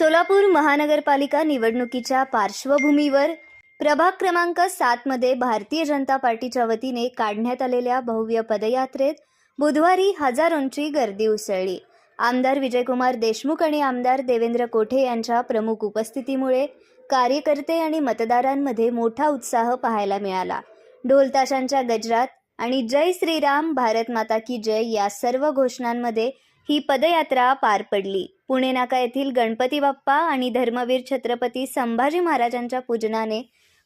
सोलापूर महानगरपालिका निवडणुकीच्या पार्श्वभूमीवर प्रभाग क्रमांक 7 मध्ये भारतीय जनता पार्टीच्या वतीने काढण्यात आलेल्या भव्य पदयात्रेत बुधवारी हजारोंची गर्दी उसळली। आमदार विजयकुमार देशमुख आणि आमदार देवेंद्र कोठे यांच्या प्रमुख उपस्थितीमुळे कार्यकर्ते आणि मतदारांमध्ये मोठा उत्साह पाहायला मिळाला। ढोलताशांच्या गजरात आणि जय श्रीराम भारत माता की जय या सर्व घोषणांमध्ये ही पदयात्रा पार पडली। पुणे नाका येथील गणपती बाप्पा आणि धर्मवीर छत्रपती संभाजी महाराजांच्या पूजनाने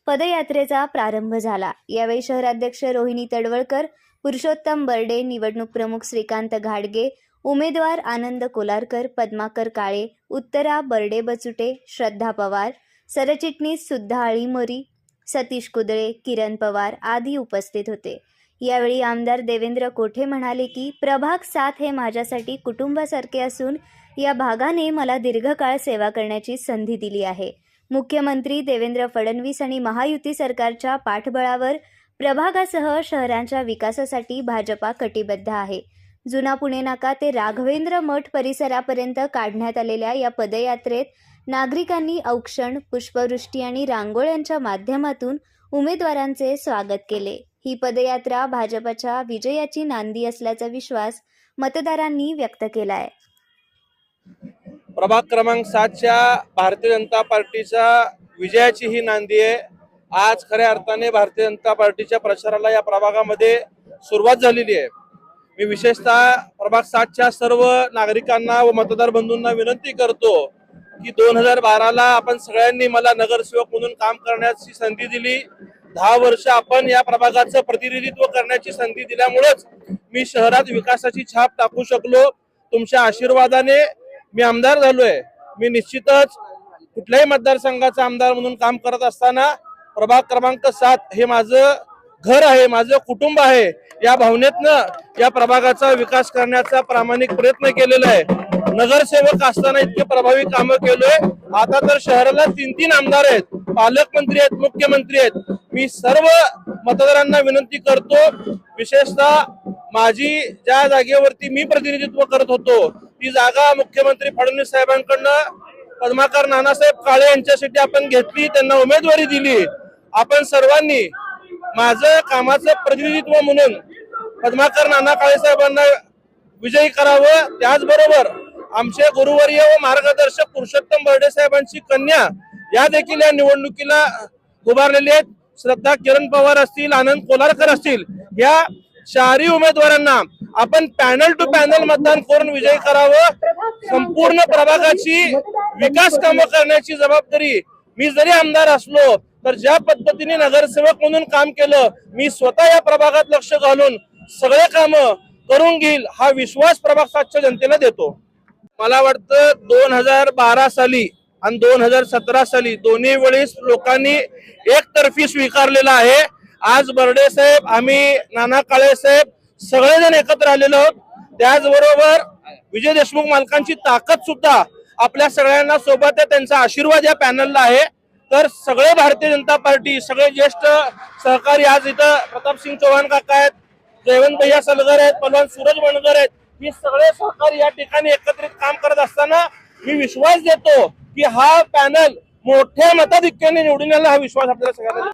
पदयात्रेचा प्रारंभ झाला। यावेळी शहराध्यक्ष रोहिणी तडवळकर, पुरुषोत्तम बर्डे, निवडणूक प्रमुख श्रीकांत घाडगे, उमेदवार आनंद कोलारकर, पद्माकर काळे, उत्तरा बर्डे बचुटे, श्रद्धा पवार, सरचिटणीस सुद्धा आळीमोरी, सतीश कुदळे, किरण पवार आदी उपस्थित होते। यावेळी आमदार देवेंद्र कोठे म्हणाले की प्रभाग 7 हे माझ्यासाठी कुटुंबासारखे असून या भागाने मला दीर्घकाळ सेवा करण्याची संधी दिली आहे। मुख्यमंत्री देवेंद्र फडणवीस आणि महायुती सरकारच्या पाठबळावर प्रभागासह शहरांच्या विकासासाठी भाजपा कटिबद्ध आहे। जुना पुणे नाका ते राघवेंद्र मठ परिसरापर्यंत काढण्यात आलेल्या या पदयात्रेत नागरिकांनी औक्षण, पुष्पवृष्टी आणि रांगोळ्यांच्या माध्यमातून उमेदवारांचे स्वागत केले। ही पदयात्रा भाजपच्या विजयाची नांदी असल्याचा विश्वास मतदारांनी व्यक्त केला आहे। प्रभाग क्रमांक 7च्या भारतीय जनता पार्टीच्या विजयाची ही नांदी आहे। आज खऱ्या अर्थाने भारतीय जनता पार्टीच्या प्रचाराला या प्रभागामध्ये सुरुवात झालेली आहे। मी विशेषतः प्रभाग 7च्या सर्व नागरिकांना व मतदार बंधूंना विनंती करतो की 2012ला आपण सगळ्यांनी मला नगरसेवक म्हणून काम करण्याची संधी दिली। 10 वर्ष आपण या प्रभागाचं प्रतिनिधित्व करण्याची संधी दिल्यामुळेच मी शहरात विकासाची छाप टाकू शकलो। तुमच्या आशीर्वादाने मी आमदार झालोय। मी निश्चितच कुठल्याही मतदारसंघाचा आमदार म्हणून काम करत असताना प्रभाग क्रमांक 7 हे माझं घर आहे, माझं कुटुंब आहे, या भावनेतनं या प्रभागाचा विकास करण्याचा प्रामाणिक प्रयत्न केलेला आहे। नगरसेवक असताना इतके प्रभावी कामं केलोय। आता तर शहराला 3 आमदार आहेत, पालकमंत्री आहेत, मुख्यमंत्री आहेत। मी सर्व मतदारांना विनंती करतो, विशेषतः माझी ज्या जागेवरती मी प्रतिनिधित्व करत होतो ती जागा मुख्यमंत्री फडणवीस साहेबांकडनं पद्माकर नानासाहेब काळे यांच्यासाठी आपण घेतली, त्यांना उमेदवारी दिली। आपण सर्वांनी माझं कामाचं प्रतिनिधित्व म्हणून पद्माकर नाना काळे साहेबांना विजयी करावं। त्याचबरोबर आमचे गुरुवर्य व मार्गदर्शक पुरुषोत्तम बर्डे साहेबांची कन्या या देखील या निवडणुकीला उभारलेली आहेत। श्रद्धा किरण पवार असतील, आनंद कोलारकर असतील, या 4 उमेदवारांना आपण पॅनल टू पॅनल मतदान करून विजयी करावं। संपूर्ण प्रभागाची विकास कामं करण्याची जबाबदारी मी जरी आमदार असलो तर ज्या पद्धतीने नगरसेवक म्हणून काम केलं, मी स्वतः या प्रभागात लक्ष घालून सगळे कामं करून घेईल हा विश्वास प्रभाग 7च्या जनतेला देतो। मला वाटतं 2012 साली आणि 2017 साली दोन्ही वेळेस लोकांनी एकतर्फी स्वीकारलेला आहे। आज बर्डे साहेब, आम्ही नाना काळे साहेब सगळेजण एकत्र आलेलो आहोत। त्याचबरोबर विजय देशमुख मालकांची ताकद सुद्धा आपल्या सगळ्यांना सोबत आहे, त्यांचा आशीर्वाद या पॅनलला आहे। तर सगळे भारतीय जनता पार्टी, सगळे ज्येष्ठ सहकारी आज इथं प्रतापसिंग चव्हाण काका आहेत, जयवंत भैया सलगर आहेत, पलवान सूरज बनगर आहेत, ही सगळे सहकारी या ठिकाणी एकत्रित काम करत असताना मी विश्वास देतो की हा पॅनल मोठ्या मताधिक्याने निवडून येईल हा विश्वास आपल्याला सगळ्यांना